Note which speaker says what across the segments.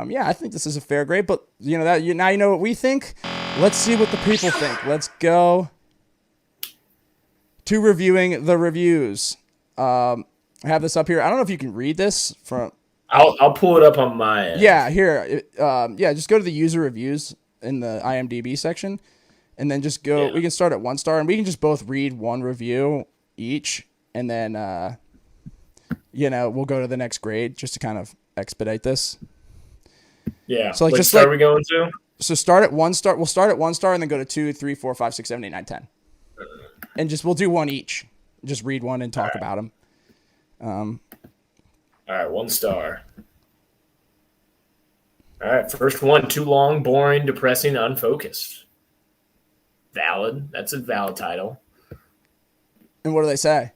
Speaker 1: Yeah, I think this is a fair grade, but now you know what we think. Let's see what the people think. Let's go to reviewing the reviews. I have this up here. I don't know if you can read this from.
Speaker 2: I'll pull it up on my end.
Speaker 1: Yeah, here. Just go to the user reviews in the IMDb section, and then just go.
Speaker 2: Yeah.
Speaker 1: We can start at 1 star, and we can just both read one review each, and then we'll go to the next grade just to kind of expedite this.
Speaker 2: Yeah.
Speaker 1: So
Speaker 2: What star are we going to?
Speaker 1: So start at 1 star. We'll start at 1 star and then go to 2, 3, 4, 5, 6, 7, 8, 9, 10. And we'll do one each. Just read one and talk about them.
Speaker 2: All right, 1 star. All right, first one, too long, boring, depressing, unfocused. Valid. That's a valid title.
Speaker 1: And what do they say?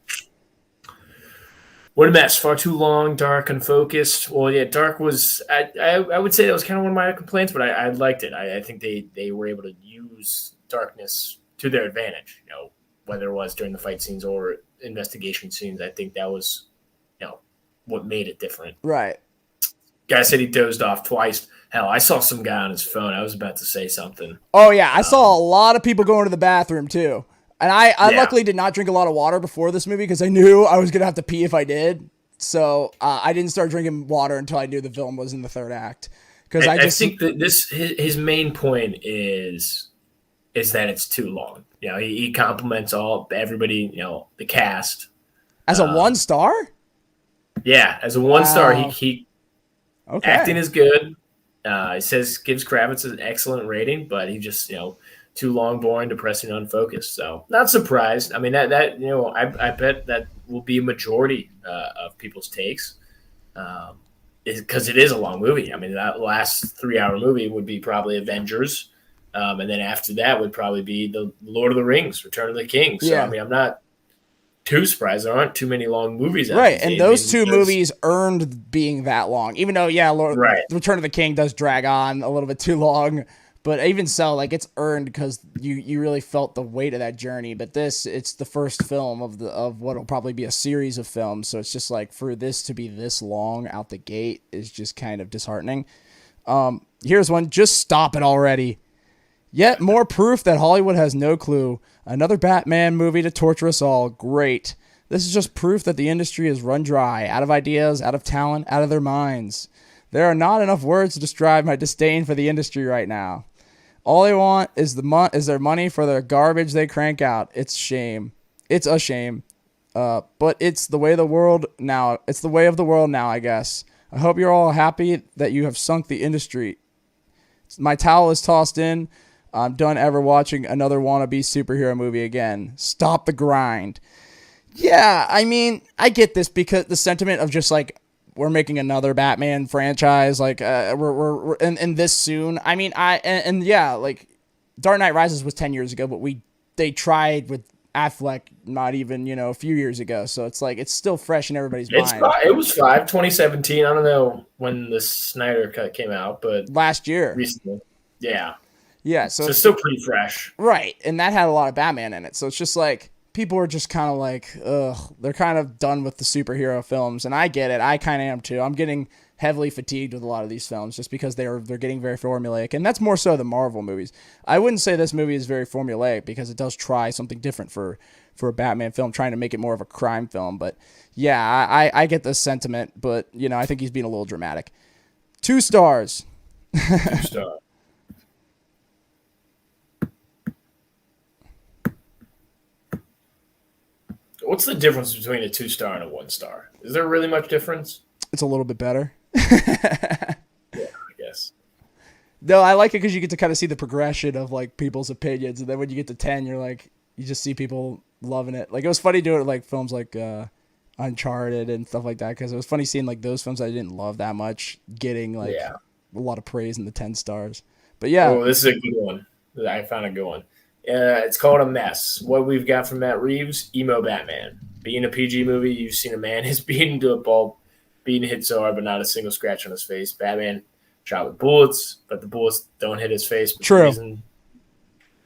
Speaker 2: What a mess. Far too long, dark, unfocused. Well, yeah, dark was – I would say that was kind of one of my complaints, but I liked it. I think they were able to use darkness to their advantage, whether it was during the fight scenes or investigation scenes. I think that was, what made it different.
Speaker 1: Right.
Speaker 2: Guy said he dozed off twice. Hell, I saw some guy on his phone. I was about to say something.
Speaker 1: Oh, yeah. I saw a lot of people going to the bathroom, too. And I luckily did not drink a lot of water before this movie because I knew I was going to have to pee if I did. So I didn't start drinking water until I knew the film was in the third act. Because I
Speaker 2: think that his main point is that it's too long. He compliments everybody, the cast.
Speaker 1: As a 1 star?
Speaker 2: Yeah, as a 1 star, he
Speaker 1: okay.
Speaker 2: Acting is good. He gives Kravitz an excellent rating, but he just too long, boring, depressing, unfocused. So not surprised. I mean that I bet that will be a majority of people's takes, because it is a long movie. I mean that last 3-hour movie would be probably Avengers, and then after that would probably be the Lord of the Rings, Return of the King. So I mean I'm not too surprised there aren't too many long movies.
Speaker 1: Right, and those two movies earned being that long. Even though, Return of the King does drag on a little bit too long, but even so, it's earned because you really felt the weight of that journey. But it's the first film of what will probably be a series of films, so it's just for this to be this long out the gate is just kind of disheartening. Here's one. Just stop it already. Yet more proof that Hollywood has no clue. Another Batman movie to torture us all. Great. This is just proof that the industry is run dry, out of ideas, out of talent, out of their minds. There are not enough words to describe my disdain for the industry right now. All they want is their money for their garbage they crank out. It's shame. It's a shame. But it's the way of the world now. It's the way of the world now, I guess. I hope you're all happy that you have sunk the industry. My towel is tossed in. I'm done ever watching another wannabe superhero movie again. Stop the grind. Yeah, I mean, I get this because the sentiment of just we're making another Batman franchise, we're in this soon. I mean, Dark Knight Rises was 10 years ago, but they tried with Affleck not even, a few years ago. So it's still fresh in everybody's mind.
Speaker 2: It was 2017. I don't know when the Snyder Cut came out, but
Speaker 1: last year.
Speaker 2: Recently. Yeah.
Speaker 1: Yeah, so
Speaker 2: it's still pretty fresh.
Speaker 1: Right, and that had a lot of Batman in it. So it's just people are just kind of ugh, they're kind of done with the superhero films, and I get it. I kind of am too. I'm getting heavily fatigued with a lot of these films just because they're getting very formulaic, and that's more so the Marvel movies. I wouldn't say this movie is very formulaic because it does try something different for a Batman film, trying to make it more of a crime film. But yeah, I get this sentiment, but I think he's being a little dramatic. 2 stars.
Speaker 2: 2 stars. What's the difference between a 2 star and a 1 star? Is there really much difference?
Speaker 1: It's a little bit better.
Speaker 2: Yeah, I guess.
Speaker 1: No, I like it because you get to kind of see the progression of people's opinions, and then when you get to 10, you're you just see people loving it. It was funny doing it films like Uncharted and stuff like that, because it was funny seeing those films I didn't love that much getting a lot of praise in the 10 stars. But yeah,
Speaker 2: this is a good one. I found a good one. It's called A Mess. What we've got from Matt Reeves, emo Batman. Being a PG movie, you've seen a man is beaten to a pulp, being hit so hard but not a single scratch on his face. Batman shot with bullets, but the bullets don't hit his face.
Speaker 1: True.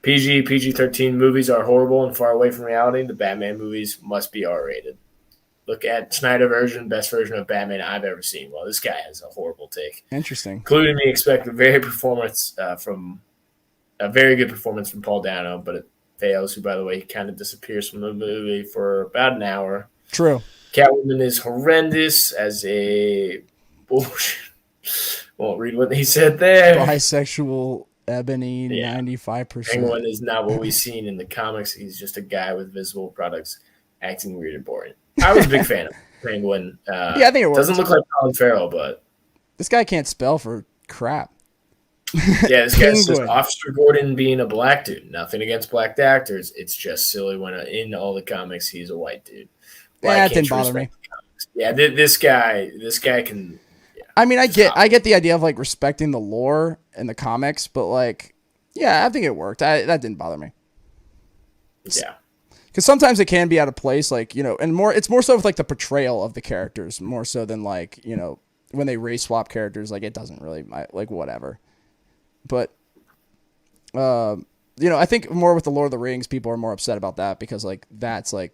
Speaker 2: PG-13 movies are horrible and far away from reality. The Batman movies must be R-rated. look at Snyder version, best version of Batman I've ever seen. Well, this guy has a horrible take.
Speaker 1: Interesting.
Speaker 2: Including me expect a very good performance from Paul Dano, but it fails. Who, by the way, kind of disappears from the movie for about an hour.
Speaker 1: True.
Speaker 2: Catwoman is horrendous as a bullshit. Won't read what he said there.
Speaker 1: Bisexual Ebony, 95%.
Speaker 2: Penguin is not what we've seen in the comics. He's just a guy with visible products acting weird and boring. I was a big fan of Penguin.
Speaker 1: I think it works.
Speaker 2: Doesn't look like Colin Farrell, but
Speaker 1: this guy can't spell for crap.
Speaker 2: Yeah, this guy's just Officer Gordon being a black dude. Nothing against black actors. It's just silly when in all the comics he's a white dude.
Speaker 1: That didn't bother me.
Speaker 2: Yeah, this guy can. Yeah,
Speaker 1: I mean, I get the idea of like respecting the lore in the comics, but like, yeah, I think it worked. That didn't bother me.
Speaker 2: Yeah,
Speaker 1: because sometimes it can be out of place, like, you know, and it's more so with like the portrayal of the characters, more so than like, you know, when they race swap characters, like it doesn't really like whatever. But, you know, I think more with the Lord of the Rings, people are more upset about that because like that's like,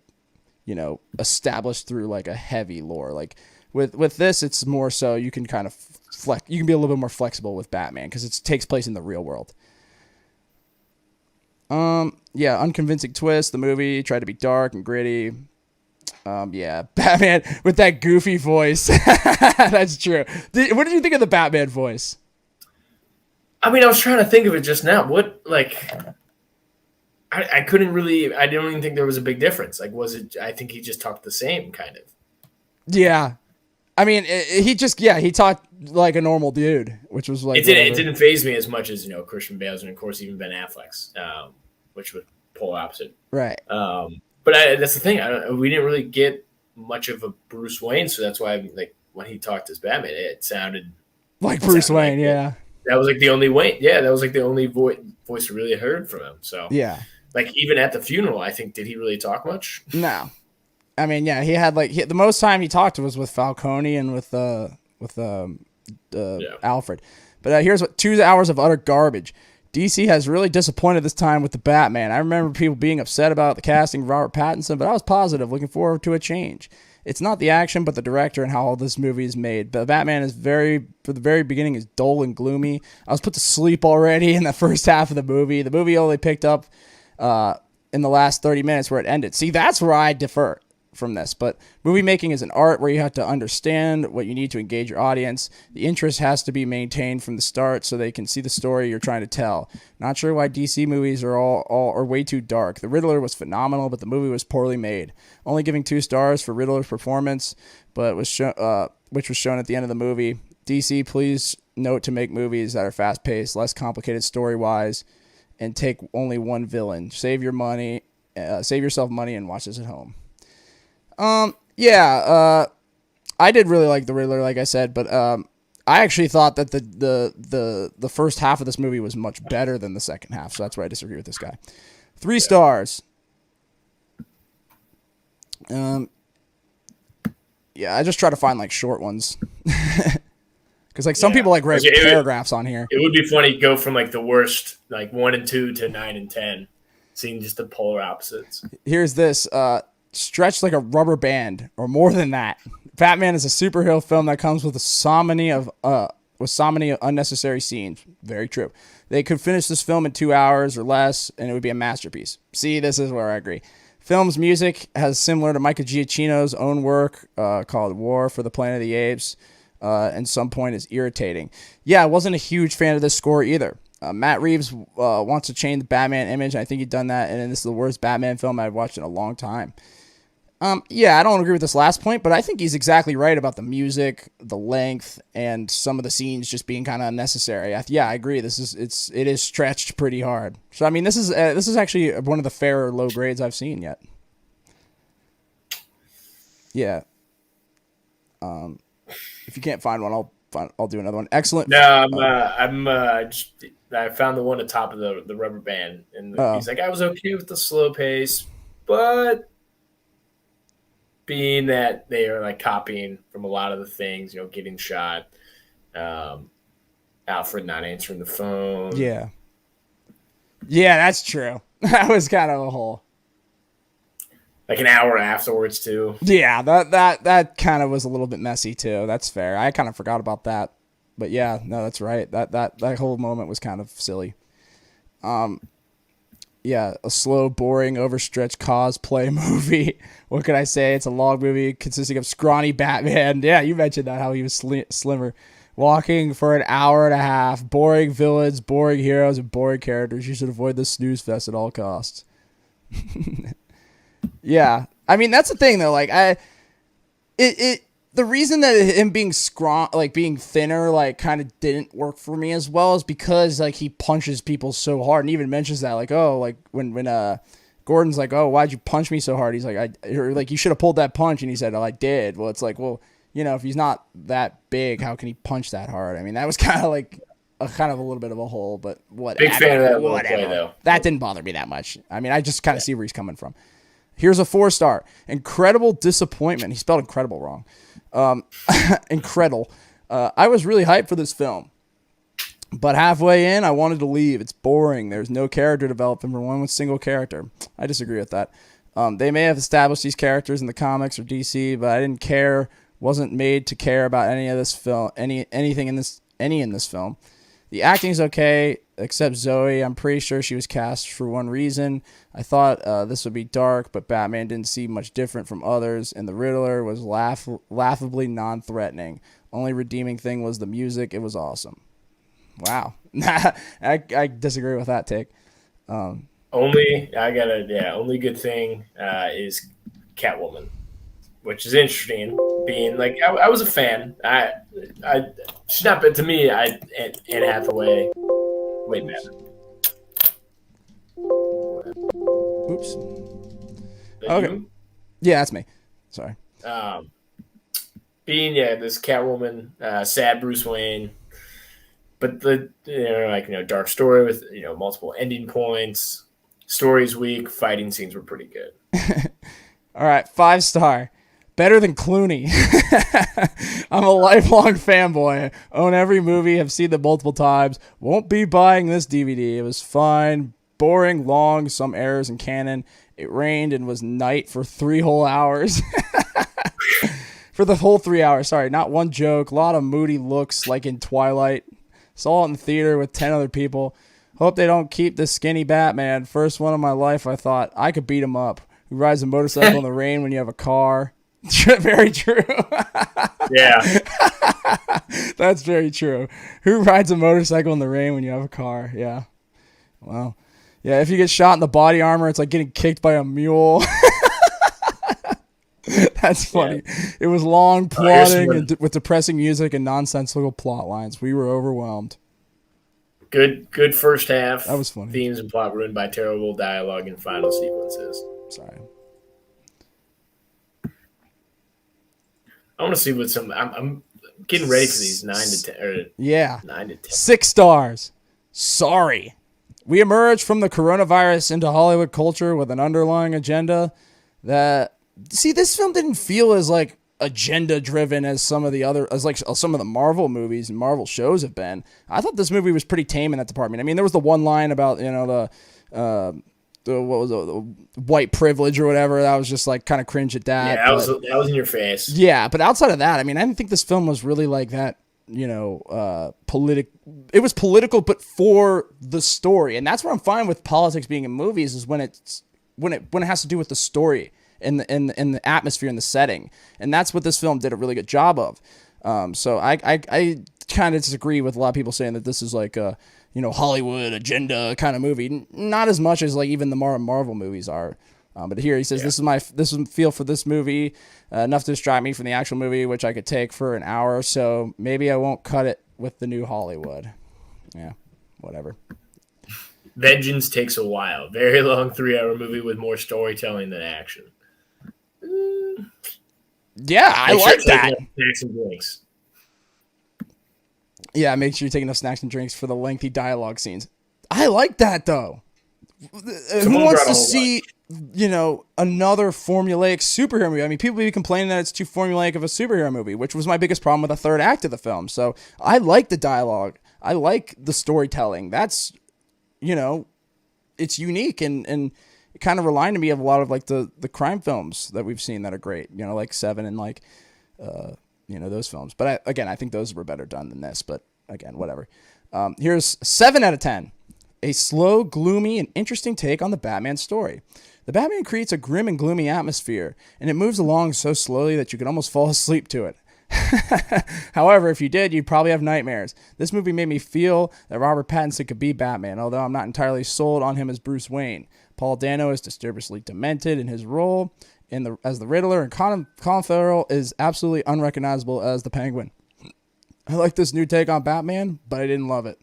Speaker 1: you know, established through like a heavy lore. Like with this, it's more so you can kind of you can be a little bit more flexible with Batman because it takes place in the real world. Yeah, unconvincing twist. The movie tried to be dark and gritty. Yeah, Batman with that goofy voice. That's true. What did you think of the Batman voice?
Speaker 2: I mean, I was trying to think of it just now. What, like, I couldn't really, I don't even think there was a big difference. Like, was it, I think he just talked the same, kind of.
Speaker 1: Yeah. I mean, he talked like a normal dude, which was like.
Speaker 2: It didn't faze me as much as, you know, Christian Bale's and, of course, even Ben Affleck's, which would polar opposite.
Speaker 1: Right.
Speaker 2: But that's the thing. We didn't really get much of a Bruce Wayne, so that's why, like, when he talked as Batman, it sounded
Speaker 1: like Bruce Wayne, yeah.
Speaker 2: That was like the only Wayne. Yeah, that was like the only voice we really heard from him. So
Speaker 1: yeah,
Speaker 2: like even at the funeral, I think did he really talk much?
Speaker 1: No, I mean, yeah, he had like the most time he talked was with Falcone and with Alfred. But here's 2 hours of utter garbage. DC has really disappointed this time with the Batman. I remember people being upset about the casting of Robert Pattinson, but I was positive, looking forward to a change. It's not the action, but the director and how all this movie is made. But Batman is for the very beginning is dull and gloomy. I was put to sleep already in the first half of the movie. The movie only picked up in the last 30 minutes where it ended. See, that's where I differ from this. But movie making is an art where you have to understand what you need to engage your audience. The interest has to be maintained from the start so they can see the story you're trying to tell. Not sure why DC movies are all way too dark. The Riddler was phenomenal, but the movie was poorly made. Only giving 2 stars for Riddler's performance, but which was shown at the end of the movie. DC, please note to make movies that are fast-paced, less complicated story-wise, and take only one villain. Save yourself money and watch this at home. I did really like the Riddler, like I said, but I actually thought that the first half of this movie was much better than the second half, so that's why I disagree with this guy. 3 stars. I just try to find like short ones. Because like some people like write paragraphs on here.
Speaker 2: It would be funny to go from like the worst, like 1 and 2 to 9 and 10, seeing just the polar opposites.
Speaker 1: Here's this. Stretched like a rubber band, or more than that. Batman is a superhero film that comes with so many unnecessary scenes. Very true. They could finish this film in 2 hours or less, and it would be a masterpiece. See, this is where I agree. Film's music has similar to Michael Giacchino's own work called War for the Planet of the Apes, and some point is irritating. Yeah, I wasn't a huge fan of this score either. Matt Reeves wants to change the Batman image, and I think he's done that, and this is the worst Batman film I've watched in a long time. I don't agree with this last point, but I think he's exactly right about the music, the length, and some of the scenes just being kind of unnecessary. I agree. It is stretched pretty hard. So I mean, this is actually one of the fairer low grades I've seen yet. Yeah. If you can't find one, I'll do another one. Excellent.
Speaker 2: No, I found the one at the top of the rubber band, and he's like, I was okay with the slow pace, but being that they are like copying from a lot of the things, you know, getting shot, Alfred not answering the phone.
Speaker 1: Yeah, that's true. That was kind of a hole.
Speaker 2: like an hour afterwards too.
Speaker 1: Yeah, that kind of was a little bit messy too. That's fair. I kind of forgot about that. But yeah, no, that's right. That whole moment was kind of silly. Yeah, a slow, boring, overstretched cosplay movie. What can I say? It's a long movie consisting of scrawny Batman. Yeah, you mentioned that, how he was slimmer. Walking for an hour and a half. Boring villains, boring heroes, and boring characters. You should avoid the snooze fest at all costs. Yeah. I mean, that's the thing, though. Like, the reason that him being being thinner, like, kind of didn't work for me as well is because, like, he punches people so hard, and even mentions that, like, oh, like, when Gordon's like, oh, why'd you punch me so hard? He's like, you should have pulled that punch, and he said, oh, I did. Well, it's like, well, you know, if he's not that big, how can he punch that hard? I mean, that was kind of like a little bit of a hole, but whatever.
Speaker 2: Big fan of that little play, though.
Speaker 1: That didn't bother me that much. I mean, I just kind of see where he's coming from. Here's a 4-star. Incredible disappointment. He spelled incredible wrong. Incredible. I was really hyped for this film, but halfway in, I wanted to leave. It's boring. There's no character development for one single character. I disagree with that. They may have established these characters in the comics or DC, but I didn't care. Wasn't made to care about any of this film, anything in this film. The acting's okay, except Zoe. I'm pretty sure she was cast for one reason. I thought this would be dark, but Batman didn't seem much different from others, and the Riddler was laughably non-threatening. Only redeeming thing was the music. It was awesome. Wow. I disagree with that take.
Speaker 2: Only good thing is Catwoman, which is interesting. Being like, I was a fan. She's not, but to me, Anne Hathaway. Wait, man.
Speaker 1: Oops. Okay. You? Yeah, that's me. Sorry.
Speaker 2: Being this Catwoman, sad Bruce Wayne, but dark story with multiple ending points. Story's weak. Fighting scenes were pretty good.
Speaker 1: All right, 5-star. Better than Clooney. I'm a lifelong fanboy. Own every movie. Have seen them multiple times. Won't be buying this DVD. It was fine. Boring, long, some errors in canon. It rained and was night for 3 whole hours. For the whole 3 hours, sorry. Not one joke. A lot of moody looks like in Twilight. Saw it in the theater with 10 other people. Hope they don't keep the skinny Batman. First one of my life, I thought I could beat him up. Who rides a motorcycle in the rain when you have a car? Very true.
Speaker 2: Yeah.
Speaker 1: That's very true. Who rides a motorcycle in the rain when you have a car? Yeah. Wow. Yeah, if you get shot in the body armor, it's like getting kicked by a mule. That's funny. Yeah. It was long, plotting, and with depressing music and nonsensical plot lines. We were overwhelmed.
Speaker 2: Good first half.
Speaker 1: That was funny.
Speaker 2: Themes and plot ruined by terrible dialogue and final sequences.
Speaker 1: Sorry.
Speaker 2: I want to see what I'm getting ready for these 9 to 10.
Speaker 1: Yeah.
Speaker 2: 9 to 10.
Speaker 1: 6 stars. Sorry. We emerged from the coronavirus into Hollywood culture with an underlying agenda that, see, this film didn't feel as like agenda driven as some of the Marvel movies and Marvel shows have been. I thought this movie was pretty tame in that department. I mean, there was the one line about, the white privilege or whatever. That was just like kind of cringe at that.
Speaker 2: Yeah, that was in your face.
Speaker 1: Yeah, but outside of that, I mean, I didn't think this film was really like that. It was political, but for the story, and that's where I'm fine with politics being in movies is when it has to do with the story and the atmosphere and the setting, and that's what this film did a really good job of. So I kind of disagree with a lot of people saying that this is like a Hollywood agenda kind of movie. Not as much as like even the Marvel movies are. But here he says, This is feel for this movie, enough to distract me from the actual movie, which I could take for an hour or so. Maybe I won't cut it with the new Hollywood. Yeah, whatever.
Speaker 2: Vengeance takes a while. Very long 3-hour movie with more storytelling than action.
Speaker 1: Yeah, I like that.
Speaker 2: Snacks and drinks.
Speaker 1: Yeah, make sure you take enough snacks and drinks for the lengthy dialogue scenes. I like that, though. Who wants to see, another formulaic superhero movie? I mean, people be complaining that it's too formulaic of a superhero movie, which was my biggest problem with the third act of the film. So I like the dialogue. I like the storytelling. That's, it's unique and it kind of reminded me of a lot of like the crime films that we've seen that are great, you know, like Seven and like, you know, those films. But I think those were better done than this, but again, whatever. Here's 7 out of 10. A slow, gloomy, and interesting take on the Batman story. The Batman creates a grim and gloomy atmosphere, and it moves along so slowly that you could almost fall asleep to it. However, if you did, you'd probably have nightmares. This movie made me feel that Robert Pattinson could be Batman, although I'm not entirely sold on him as Bruce Wayne. Paul Dano is disturbingly demented in his role as the Riddler, and Colin Farrell is absolutely unrecognizable as the Penguin. I like this new take on Batman, but I didn't love it.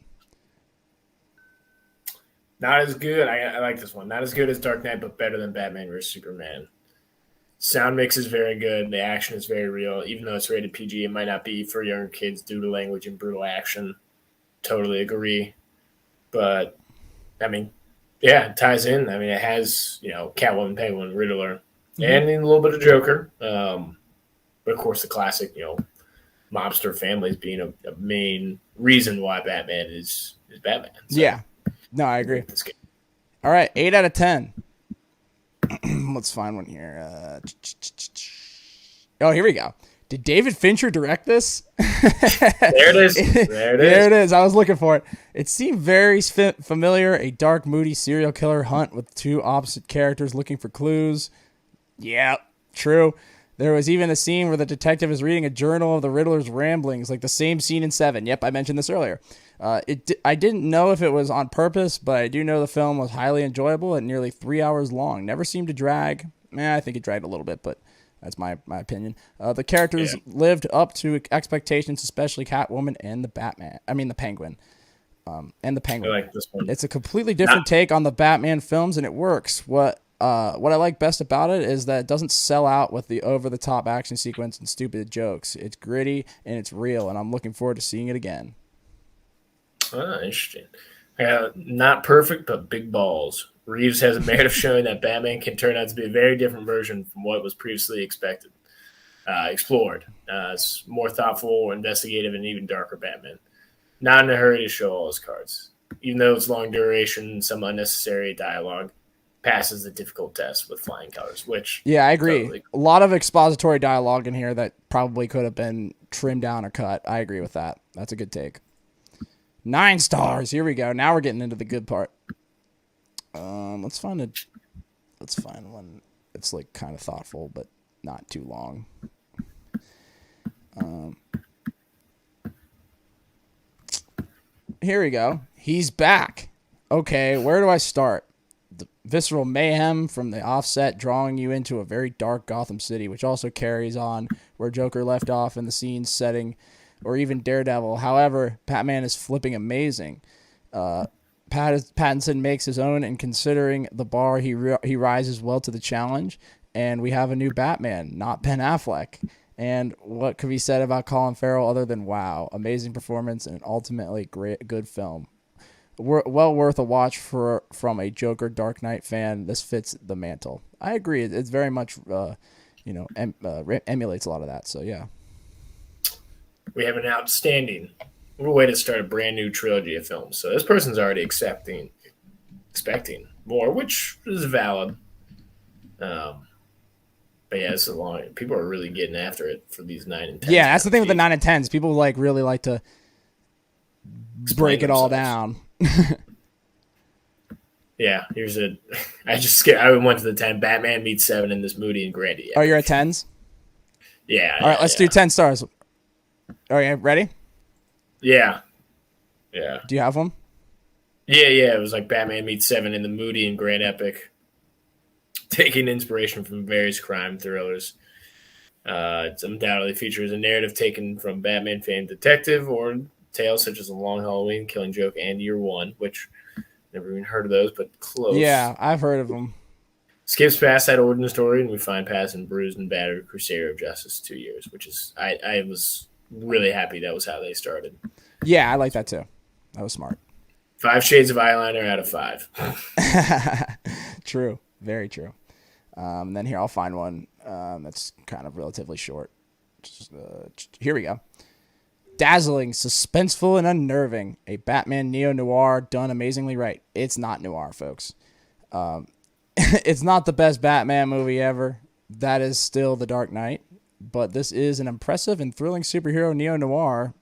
Speaker 2: Not as good. I like this one. Not as good as Dark Knight, but better than Batman vs. Superman. Sound mix is very good. The action is very real. Even though it's rated PG, it might not be for younger kids due to language and brutal action. Totally agree. But, I mean, yeah, it ties in. I mean, it has, you know, Catwoman, Penguin, Riddler, and a little bit of Joker. But, of course, the classic, you know, mobster families being a main reason why Batman is Batman. So,
Speaker 1: yeah. No, I agree. All right, 8 out of 10. Let's find one here. Oh, here we go. Did David Fincher direct this?
Speaker 2: There it is. There
Speaker 1: it is. I was looking for it. It seemed very familiar. A dark, moody serial killer hunt with two opposite characters looking for clues. Yeah, true. There was even a scene where the detective is reading a journal of the Riddler's ramblings, like the same scene in Seven. Yep, I mentioned this earlier. I didn't know if it was on purpose, but I do know the film was highly enjoyable at nearly 3 hours long. Never seemed to drag. I think it dragged a little bit, but that's my opinion. The characters lived up to expectations, especially Catwoman and the Penguin. And the Penguin.
Speaker 2: I like this one.
Speaker 1: It's a completely different take on the Batman films, and it works. What I like best about it is that it doesn't sell out with the over-the-top action sequence and stupid jokes. It's gritty and it's real, and I'm looking forward to seeing it again.
Speaker 2: Interesting. Not perfect, but big balls. Reeves has a merit of showing that Batman can turn out to be a very different version from what was previously explored. It's more thoughtful, investigative, and even darker Batman. Not in a hurry to show all his cards. Even though it's long duration and some unnecessary dialogue, passes the difficult test with flying colors, which...
Speaker 1: Yeah, I agree. Totally. A lot of expository dialogue in here that probably could have been trimmed down or cut. I agree with that. That's a good take. 9 stars. Here we go. Now we're getting into the good part. Let's find one that's like kind of thoughtful, but not too long. Here we go. He's back. Okay, where do I start? The visceral mayhem from the offset drawing you into a very dark Gotham City, which also carries on where Joker left off in the scene setting, or even Daredevil. However, Batman is flipping amazing. Pattinson makes his own, and considering the bar, he rises well to the challenge. And we have a new Batman, not Ben Affleck. And what could be said about Colin Farrell other than wow, amazing performance and ultimately good film. Well worth a watch from a Joker Dark Knight fan. This fits the mantle. I agree. It's very much, emulates a lot of that. So yeah.
Speaker 2: We have an outstanding way to start a brand new trilogy of films. So this person's already expecting more, which is valid. But yeah, it's a long. People are really getting after it for these 9 and 10.
Speaker 1: Yeah, that's the thing with the 9 and 10s. People really like to break it all down.
Speaker 2: Yeah, I went to the 10. Batman meets 7 in this Moody and Grandy.
Speaker 1: Oh, you're at 10s?
Speaker 2: Yeah.
Speaker 1: All right, let's do 10 stars. All right, ready?
Speaker 2: Yeah.
Speaker 1: Do you have one?
Speaker 2: Yeah. It was like Batman meets 7 in the Moody and Grand epic, taking inspiration from various crime thrillers. It undoubtedly features a narrative taken from Batman fan detective or tales such as The Long Halloween, Killing Joke, and Year One, which never even heard of those, but close.
Speaker 1: Yeah, I've heard of them.
Speaker 2: Skips past that origin story, and we find Pattinson bruised and battered Crusader of Justice 2 years, which is I was really happy that was how they started.
Speaker 1: Yeah, I like that too. That was smart.
Speaker 2: 5 shades of eyeliner out of 5.
Speaker 1: True. Very true. Then here, I'll find one that's kind of relatively short. Here we go. Dazzling, suspenseful, and unnerving. A Batman neo-noir done amazingly right. It's not noir, folks. It's not the best Batman movie ever. That is still The Dark Knight. But this is an impressive and thrilling superhero neo-noir.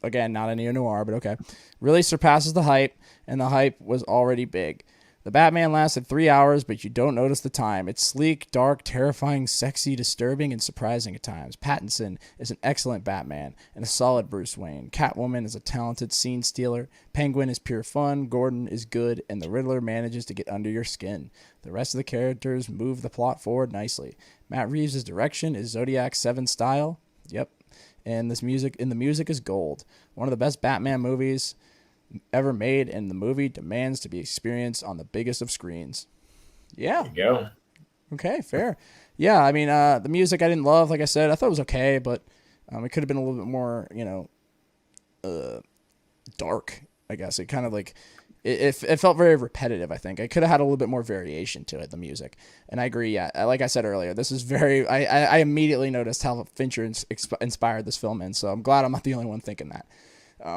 Speaker 1: Again, not a neo-noir, but okay. Really surpasses the hype, and the hype was already big. The Batman lasted 3 hours, but you don't notice the time. It's sleek, dark, terrifying, sexy, disturbing, and surprising at times. Pattinson is an excellent Batman and a solid Bruce Wayne. Catwoman is a talented scene stealer. Penguin is pure fun. Gordon is good, and the Riddler manages to get under your skin. The rest of the characters move the plot forward nicely. Matt Reeves' direction is Zodiac 7 style. Yep. And the music is gold. One of the best Batman movies ever made, and the movie demands to be experienced on the biggest of screens. Yeah.
Speaker 2: There you go.
Speaker 1: Okay, fair. Yeah, I mean, the music I didn't love. Like I said, I thought it was okay, but it could have been a little bit more, dark, I guess. It kind of like, it felt very repetitive, I think. I could have had a little bit more variation to it, the music. And I agree, yeah. Like I said earlier, this is very, I immediately noticed how Fincher inspired this film in, so I'm glad I'm not the only one thinking that.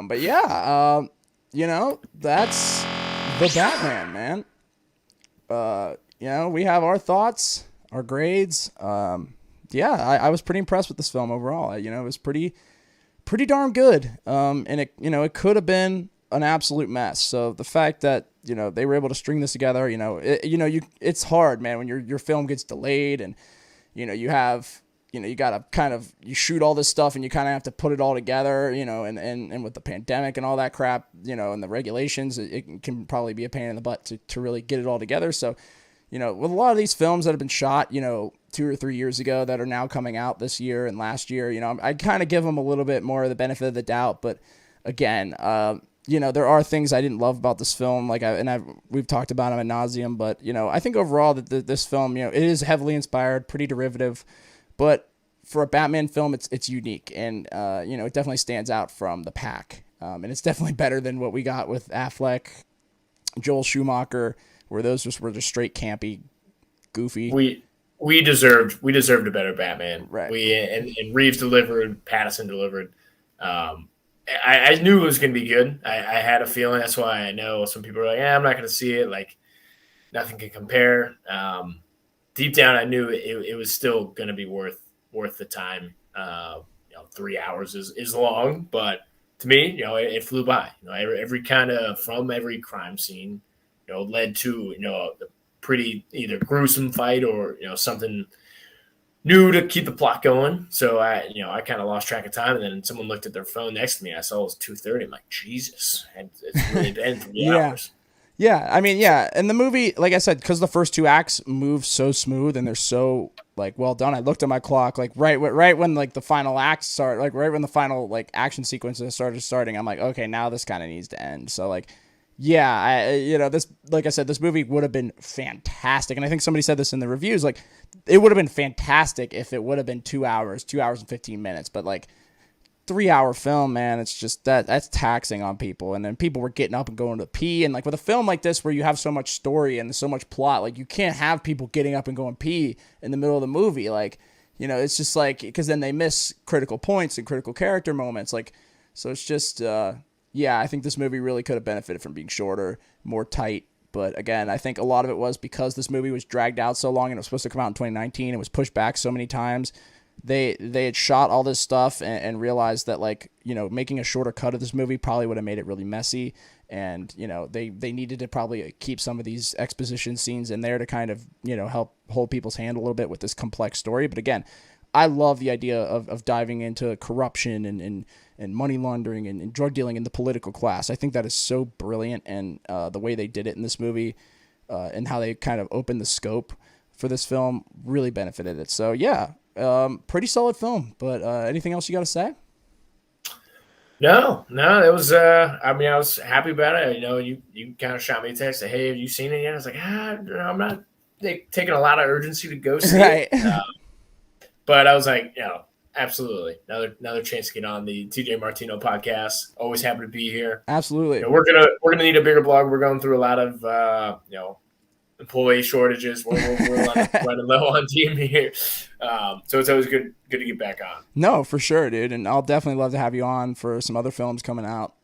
Speaker 1: But yeah, that's the Batman, man. We have our thoughts, our grades. I was pretty impressed with this film overall. It was pretty darn good. And it could have been an absolute mess. So the fact that, they were able to string this together, it's hard, man, when your film gets delayed and, you have, you got to kind of, you shoot all this stuff and you kind of have to put it all together, and with the pandemic and all that crap, and the regulations, it can probably be a pain in the butt to really get it all together. So, with a lot of these films that have been shot, 2 or 3 years ago that are now coming out this year and last year, I'd kind of give them a little bit more of the benefit of the doubt. But again, there are things I didn't love about this film, we've talked about them ad nauseum, but, I think overall that this film, it is heavily inspired, pretty derivative. But for a Batman film, it's unique, and it definitely stands out from the pack. And it's definitely better than what we got with Affleck, Joel Schumacher, where those were just straight campy, goofy.
Speaker 2: We deserved a better Batman.
Speaker 1: Right.
Speaker 2: And Reeves delivered, Pattinson delivered. I knew it was going to be good. I had a feeling. That's why I know some people are like, I'm not going to see it. Like, nothing can compare. Deep down, I knew it was still going to be worth the time. 3 hours is long, but to me, it flew by. Every kind of, from every crime scene, led to a pretty either gruesome fight or something new to keep the plot going. So I kind of lost track of time, and then someone looked at their phone next to me. I saw it was 2:30. I'm like, Jesus, and it's really been 3 hours.
Speaker 1: Yeah, I mean, yeah, and the movie, like I said, because the first two acts move so smooth and they're so well done. I looked at my clock, right when the final acts start, right when the final action sequences starting. I'm like, okay, now this kind of needs to end. So this, like I said, this movie would have been fantastic, and I think somebody said this in the reviews, it would have been fantastic if it would have been 2 hours and 15 minutes, but 3 hour film, man, it's just that's taxing on people. And then people were getting up and going to pee. And with a film like this where you have so much story and so much plot, you can't have people getting up and going pee in the middle of the movie. It's just because then they miss critical points and critical character moments. So it's just, I think this movie really could have benefited from being shorter, more tight. But again, I think a lot of it was because this movie was dragged out so long and it was supposed to come out in 2019. It was pushed back so many times. They had shot all this stuff and realized that making a shorter cut of this movie probably would have made it really messy, and they needed to probably keep some of these exposition scenes in there to kind of help hold people's hand a little bit with this complex story. But again, I love the idea of diving into corruption and money laundering and drug dealing in the political class. I think that is so brilliant, and the way they did it in this movie and how they kind of opened the scope for this film really benefited it. So yeah. Pretty solid film, but anything else you got to say?
Speaker 2: No, it was. I was happy about it. You kind of shot me a text, say, "Hey, have you seen it yet?" I was like, I'm not taking a lot of urgency to go see
Speaker 1: right.
Speaker 2: it. But I was like, absolutely, another chance to get on the TJ Martino podcast. Always happy to be here.
Speaker 1: Absolutely.
Speaker 2: We're gonna need a bigger blog. We're going through a lot of employee shortages. We're running low on team here. So it's always good to get back on.
Speaker 1: No, for sure, dude. And I'll definitely love to have you on for some other films coming out